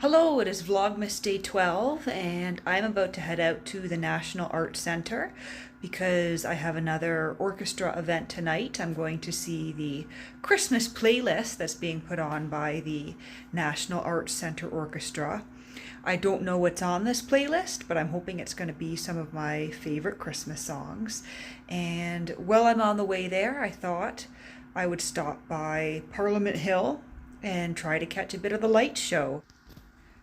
Hello, it is Vlogmas Day 12, and I'm about to head out to the National Arts Centre because I have another orchestra event tonight. I'm going to see the Christmas playlist that's being put on by the National Arts Centre Orchestra. I don't know what's on this playlist, but I'm hoping it's going to be some of my favorite Christmas songs. And while I'm on the way there, I thought I would stop by Parliament Hill and try to catch a bit of the light show.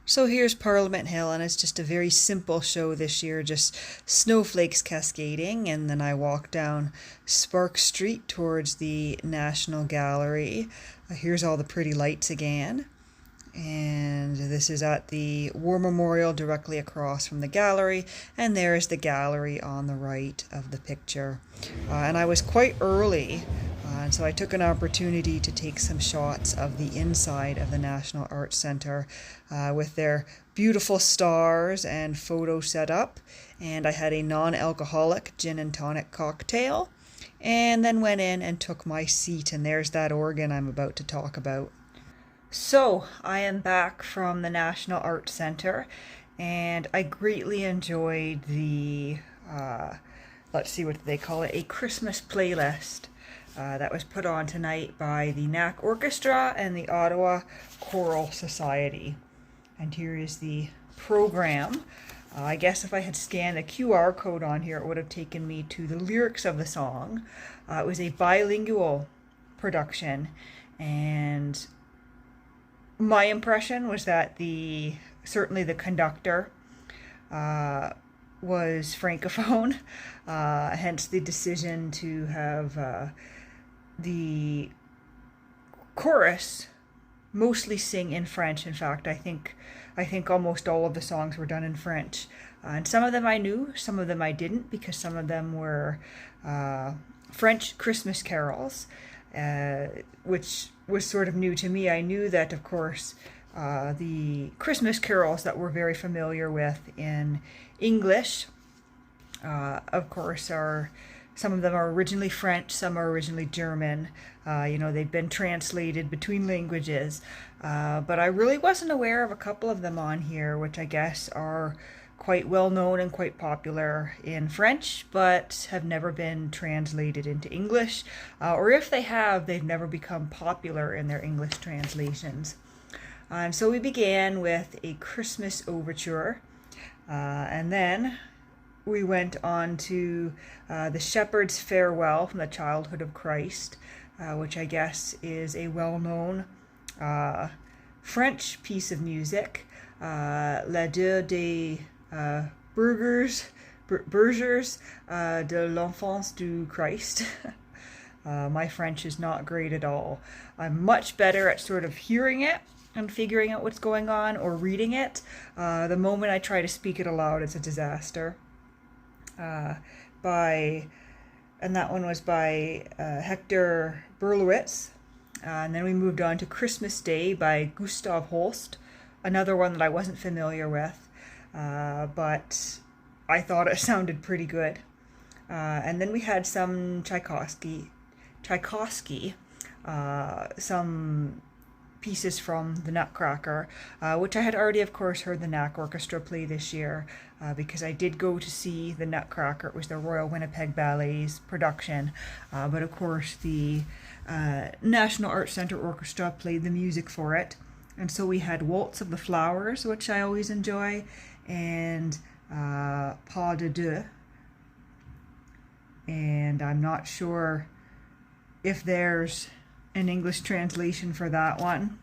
So here's Parliament Hill, and it's just a very simple show this year, just snowflakes cascading, and then I walk down Spark Street towards the National Gallery. Here's all the pretty lights again, and this is at the War Memorial directly across from the gallery, and there is the gallery on the right of the picture. And I was quite early, and so I took an opportunity to take some shots of the inside of the National Arts Centre with their beautiful stars and photo set up. And I had a non-alcoholic gin and tonic cocktail, and then went in and took my seat, and there's that organ I'm about to talk about. So I am back from the National Arts Centre, and I greatly enjoyed the, let's see what they call it, a Christmas playlist that was put on tonight by the NAC Orchestra and the Ottawa Choral Society. And here is the program. I guess if I had scanned the QR code on here, it would have taken me to the lyrics of the song. It was a bilingual production, and my impression was that certainly the conductor was francophone, hence the decision to have the chorus mostly sing in French. In fact, I think almost all of the songs were done in French, and some of them I knew, some of them I didn't, because some of them were French Christmas carols, which was sort of new to me. I knew that, of course, the Christmas carols that we're very familiar with in English, of course, some of them are originally French, some are originally German. They've been translated between languages, but I really wasn't aware of a couple of them on here, which I guess are quite well known and quite popular in French, but have never been translated into English, or if they have, they've never become popular in their English translations. And so we began with a Christmas overture, and then we went on to the Shepherd's Farewell from the Childhood of Christ, which I guess is a well-known French piece of music, L'Adieu des Bergers de l'Enfance du Christ. My French is not great at all. I'm much better at sort of hearing it and figuring out what's going on, or reading it. The moment I try to speak it aloud, it's a disaster. And that one was by Hector Berlowitz. And then we moved on to Christmas Day by Gustav Holst, another one that I wasn't familiar with, but I thought it sounded pretty good. And then we had some Tchaikovsky, some pieces from the Nutcracker, which I had already, of course, heard the NAC Orchestra play this year, because I did go to see the Nutcracker. It was the Royal Winnipeg Ballet's production, but of course the National Arts Centre Orchestra played the music for it. And so we had Waltz of the Flowers, which I always enjoy, and Pas de Deux. And I'm not sure if there's an English translation for that one.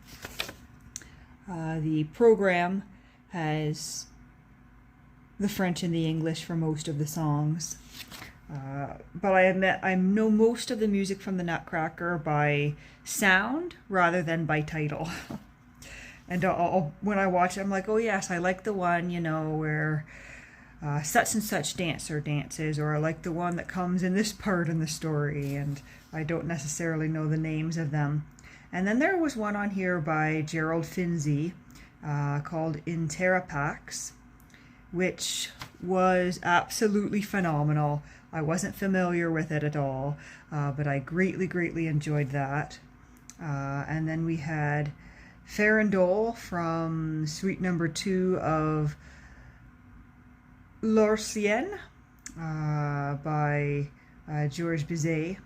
The program has the French and the English for most of the songs. But I admit I know most of the music from the Nutcracker by sound rather than by title. And when I watch it, I'm like, oh yes, I like the one, where such and such dancer dances, or I like the one that comes in this part in the story, and I don't necessarily know the names of them. And then there was one on here by Gerald Finzi called In Terra Pax, which was absolutely phenomenal. I wasn't familiar with it at all, but I greatly enjoyed that. And then we had Farandole from Suite Number 2 of L'Orcienne by Georges Bizet.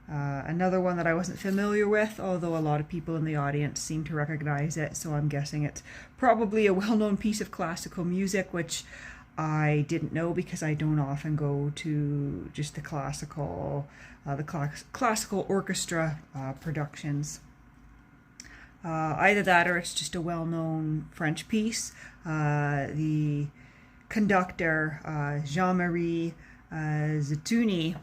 Another one that I wasn't familiar with, although a lot of people in the audience seem to recognize it, so I'm guessing it's probably a well-known piece of classical music, which I didn't know because I don't often go to just the classical orchestra productions. Either that or it's just a well-known French piece. The conductor, Jean-Marie Zetouni,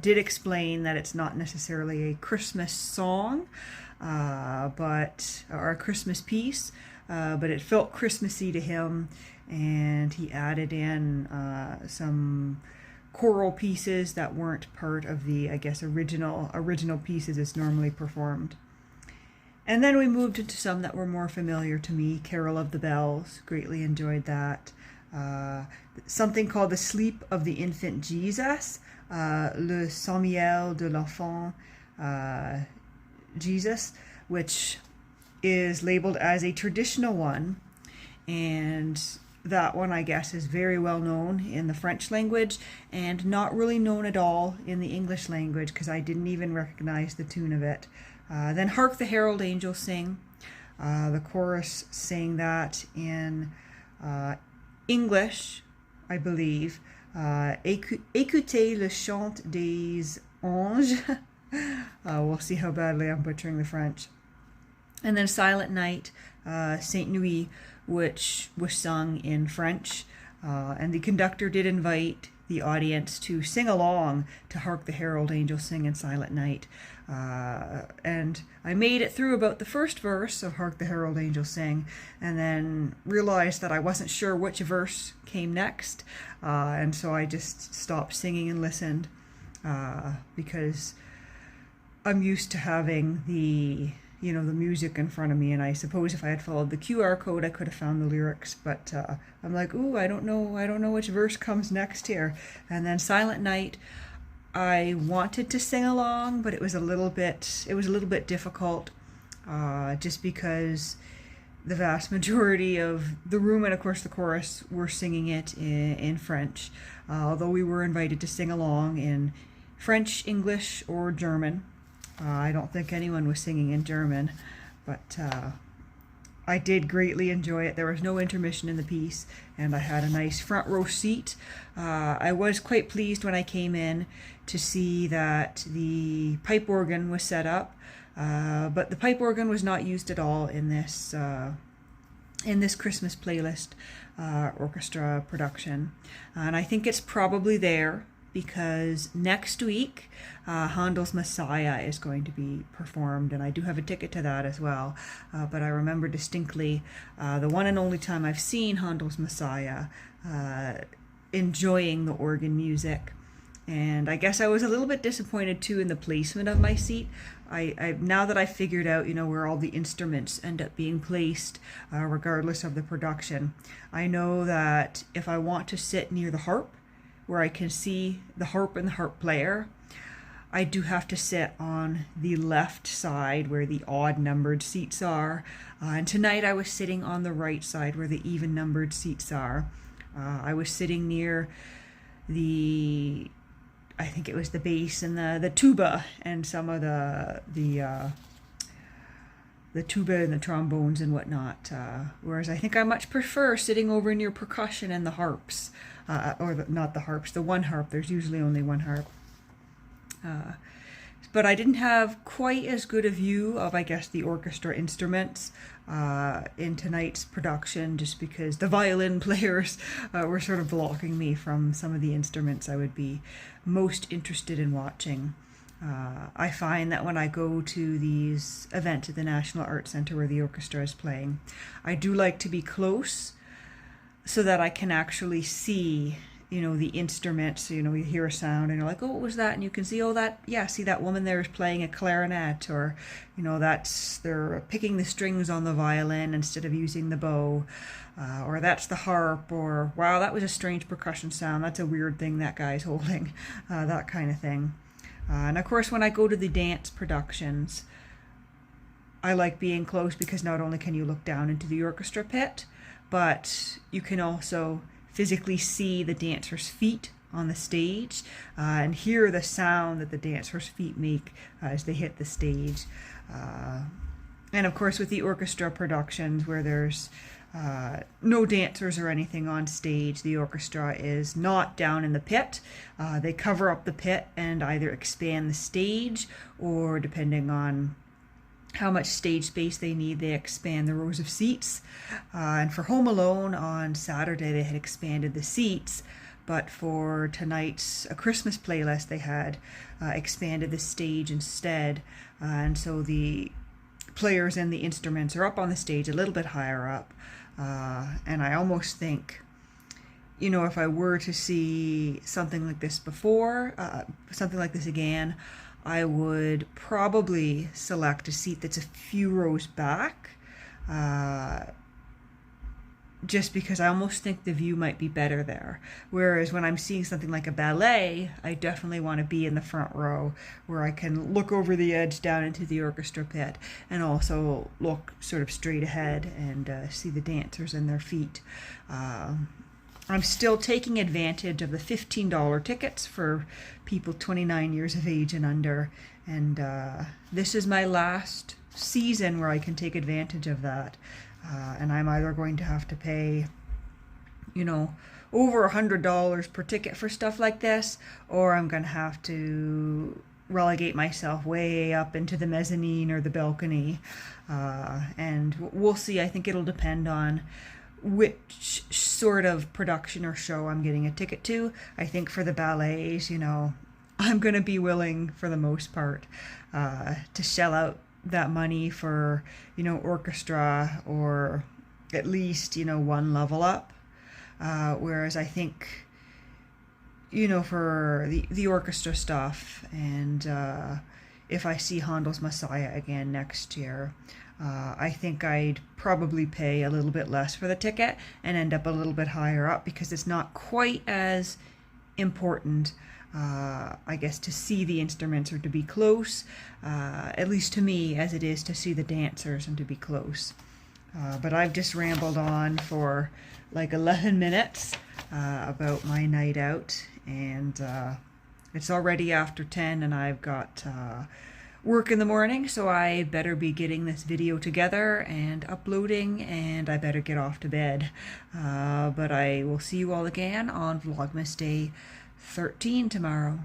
did explain that it's not necessarily a Christmas song, or a Christmas piece, but it felt Christmassy to him, and he added in some choral pieces that weren't part of the, I guess, original pieces it's normally performed. And then we moved into some that were more familiar to me. Carol of the Bells, greatly enjoyed that. Something called The Sleep of the Infant Jesus, Le Sommeil de l'Enfant Jesus, which is labeled as a traditional one, and that one, I guess, is very well known in the French language and not really known at all in the English language, because I didn't even recognize the tune of it. Then Hark the Herald Angels Sing. The chorus sang that in English, I believe. Écoutez le chant des anges. We'll see how badly I'm butchering the French. And then Silent Night, Sainte Nuit, which was sung in French. And the conductor did invite the audience to sing along to Hark the Herald Angels Sing in Silent Night. And I made it through about the first verse of Hark the Herald Angels Sing, and then realized that I wasn't sure which verse came next, and so I just stopped singing and listened, because I'm used to having the music in front of me, and I suppose if I had followed the QR code I could have found the lyrics, but I'm like, ooh, I don't know which verse comes next here. And then Silent Night, I wanted to sing along, but it was a little bit difficult, just because the vast majority of the room and of course the chorus were singing it in French, although we were invited to sing along in French, English, or German. I don't think anyone was singing in German, but I did greatly enjoy it. There was no intermission in the piece, and I had a nice front row seat. I was quite pleased when I came in to see that the pipe organ was set up, but the pipe organ was not used at all in this Christmas playlist orchestra production. And I think it's probably there because next week Handel's Messiah is going to be performed, and I do have a ticket to that as well. But I remember distinctly the one and only time I've seen Handel's Messiah enjoying the organ music. And I guess I was a little bit disappointed too in the placement of my seat. I now that I figured out, where all the instruments end up being placed, regardless of the production, I know that if I want to sit near the harp, where I can see the harp and the harp player, I do have to sit on the left side where the odd numbered seats are. And tonight I was sitting on the right side where the even numbered seats are. I was sitting near I think it was the bass and the tuba and some of the tuba and the trombones and whatnot. Whereas I think I much prefer sitting over near percussion and the harps, not the harps, the one harp. There's usually only one harp. But I didn't have quite as good a view of, I guess, the orchestra instruments in tonight's production, just because the violin players were sort of blocking me from some of the instruments I would be most interested in watching. I find that when I go to these events at the National Arts Centre where the orchestra is playing, I do like to be close so that I can actually see the instruments. You hear a sound and you're like, oh, what was that? And you can see, see that woman there is playing a clarinet, or they're picking the strings on the violin instead of using the bow, or that's the harp, or wow, that was a strange percussion sound, that's a weird thing that guy's holding, that kind of thing. And of course, when I go to the dance productions, I like being close because not only can you look down into the orchestra pit, but you can also physically see the dancers' feet on the stage and hear the sound that the dancers' feet make as they hit the stage. And of course, with the orchestra productions where there's no dancers or anything on stage, the orchestra is not down in the pit. They cover up the pit and either expand the stage, or depending on how much stage space they need, they expand the rows of seats. And for Home Alone on Saturday, they had expanded the seats, but for tonight's A Christmas Playlist, they had expanded the stage instead. And so the players and the instruments are up on the stage a little bit higher up. And I almost think, you know, if I were to see something like this before, something like this again, I would probably select a seat that's a few rows back, just because I almost think the view might be better there. Whereas when I'm seeing something like a ballet, I definitely want to be in the front row where I can look over the edge down into the orchestra pit and also look sort of straight ahead and see the dancers and their feet. I'm still taking advantage of the $15 tickets for people 29 years of age and under, and this is my last season where I can take advantage of that. And I'm either going to have to pay, you know, over $100 per ticket for stuff like this, or I'm going to have to relegate myself way up into the mezzanine or the balcony. And we'll see. I think it'll depend on which sort of production or show I'm getting a ticket to. I think for the ballets, you know, I'm going to be willing for the most part to shell out that money for, you know, orchestra or at least, you know, one level up. Whereas I think, you know, for the orchestra stuff, and if I see Handel's Messiah again next year, I think I'd probably pay a little bit less for the ticket and end up a little bit higher up, because it's not quite as important, I guess, to see the instruments or to be close, at least to me, as it is to see the dancers and to be close. But I've just rambled on for like 11 minutes about my night out, and it's already after 10 and I've got work in the morning, so I better be getting this video together and uploading, and I better get off to bed. But I will see you all again on Vlogmas Day 13 tomorrow.